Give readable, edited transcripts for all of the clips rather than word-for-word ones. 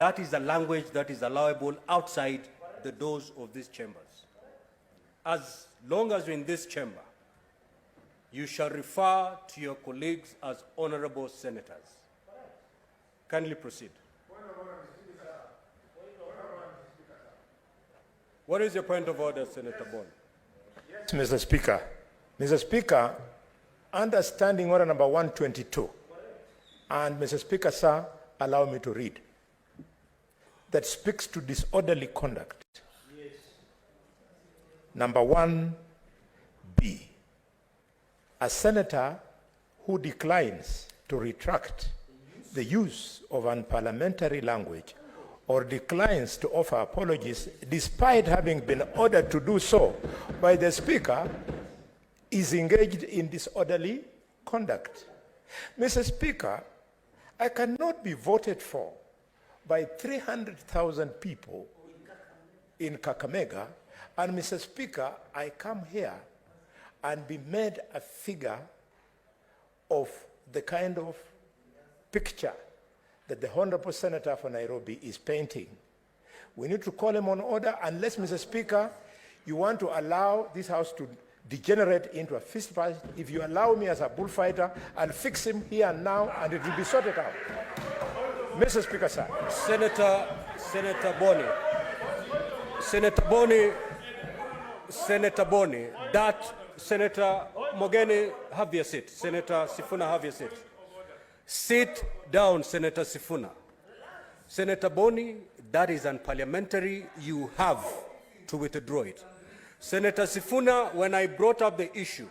That is the language that is allowable outside the doors of these chambers. As long as you're in this chamber, you shall refer to your colleagues as honorable senators. Kindly proceed. What is your point of order, Senator Boni? Yes, Mr. Speaker. Mr. Speaker, under Standing Order number 122, and Mr. Speaker, sir, allow me to read, that speaks to disorderly conduct. Yes. Number 1B, a senator who declines to retract the use of unparliamentary language or declines to offer apologies despite having been ordered to do so by the Speaker is engaged in disorderly conduct. Mr. Speaker, I cannot be voted for by 300,000 people in Kakamega, and Mr. Speaker, I come here and be made a figure of the kind of picture that the Honorable Senator for Nairobi is painting. We need to call him on order unless, Mr. Speaker, you want to allow this House to degenerate into a fist fight. If you allow me as a bullfighter, I'll fix him here and now, and it will be sorted out. Mr. Speaker, sir. Senator Boni, that Senator Mogeni, have your seat. Senator Sifuna, have your seat. Sit down, Senator Sifuna. Senator Boni, that is unparliamentary. You have to withdraw it. Senator Sifuna, when I brought up the issue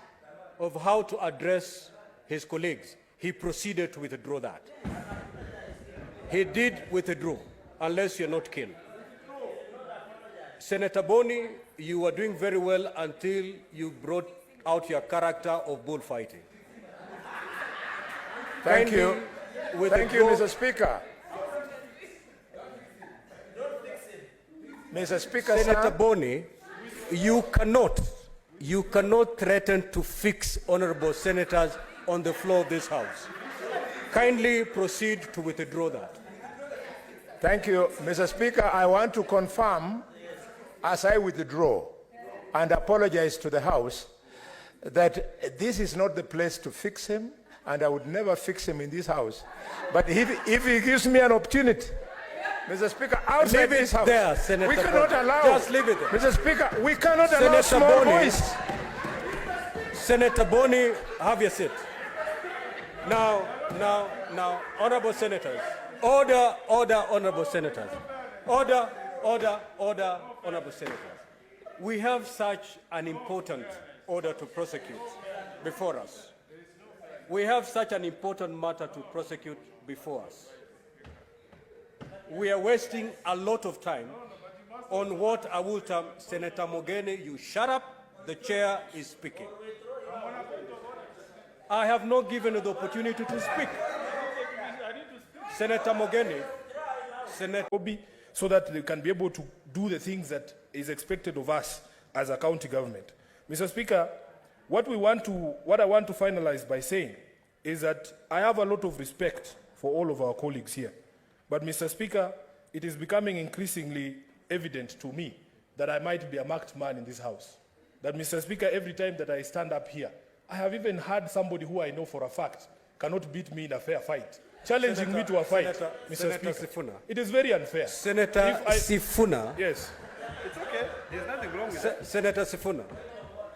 of how to address his colleagues, he proceeded to withdraw that. He did withdraw, unless you're not killed. Senator Boni, you were doing very well until you brought out your character of bullfighting. Thank you. Thank you, Mr. Speaker. Mr. Speaker, Senator Boni, you cannot threaten to fix honorable senators on the floor of this House. Kindly proceed to withdraw that. Thank you, Mr. Speaker. I want to confirm, as I withdraw and apologize to the House, that this is not the place to fix him, and I would never fix him in this House. But if he gives me an opportunity, Mr. Speaker, outside this House, there, Senator we cannot allow. Just leave it there. Mr. Speaker, we cannot allow small voice. Senator Boni, have your seat. Now, honorable senators. Order, honorable senators. Order, honorable senators. We have such an important order to prosecute before us. We have such an important matter to prosecute before us. We are wasting a lot of time on what I will term, Senator Mogeni, you shut up, the chair is speaking. I have not given you the opportunity to speak. Senator Mogeni, so that they can be able to do the things that is expected of us as a county government. Mr. Speaker, what I want to finalize by saying is that I have a lot of respect for all of our colleagues here. But Mr. Speaker, it is becoming increasingly evident to me that I might be a marked man in this House. That, Mr. Speaker, every time that I stand up here, I have even had somebody who I know for a fact cannot beat me in a fair fight, challenging me to a fight, Mr. Speaker. Sifuna. It is very unfair. Senator Sifuna. Yes. It's okay. There's nothing wrong with that. Senator Sifuna,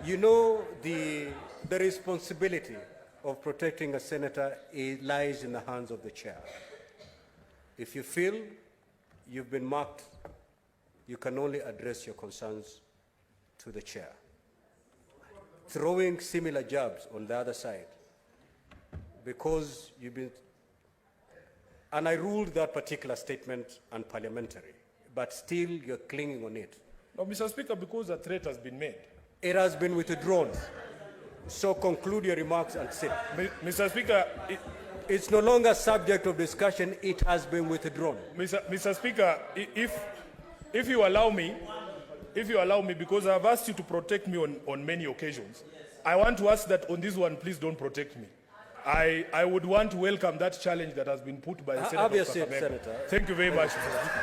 you know the responsibility of protecting a senator lies in the hands of the chair. If you feel you've been marked, you can only address your concerns to the chair. Throwing similar jabs on the other side, because you've been, and I ruled that particular statement unparliamentary, but still you're clinging on it. No, Mr. Speaker, because a threat has been made. It has been withdrawn. So conclude your remarks and sit. Mr. Speaker, it's no longer subject of discussion. It has been withdrawn. Mr. Speaker, if you allow me, because I've asked you to protect me on many occasions, I want to ask that on this one, please don't protect me. I would want to welcome that challenge that has been put by the Senator. Have your of seat, Kakamega. Senator. Thank you very much, Mr. Speaker.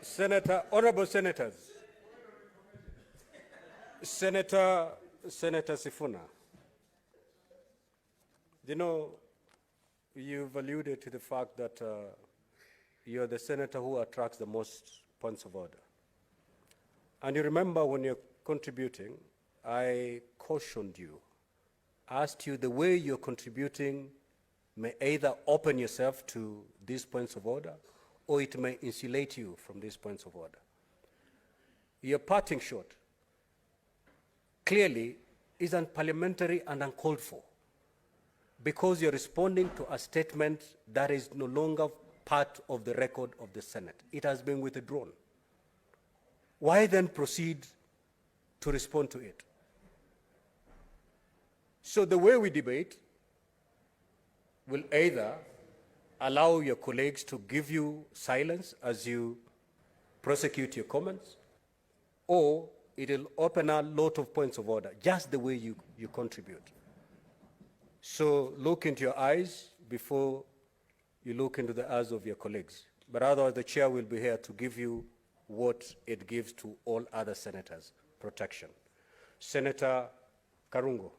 Senator, honorable senators, Senator Sifuna, you know, you've alluded to the fact that you're the senator who attracts the most points of order. And you remember when you're contributing, I cautioned you, asked you the way you're contributing may either open yourself to these points of order or it may insulate you from these points of order. Your parting shot clearly is unparliamentary and uncalled for because you're responding to a statement that is no longer part of the record of the Senate. It has been withdrawn. Why then proceed to respond to it? So the way we debate will either allow your colleagues to give you silence as you prosecute your comments, or it will open a lot of points of order, just the way you contribute. So look into your eyes before you look into the eyes of your colleagues. But otherwise, the chair will be here to give you what it gives to all other senators, protection. Senator Karungo.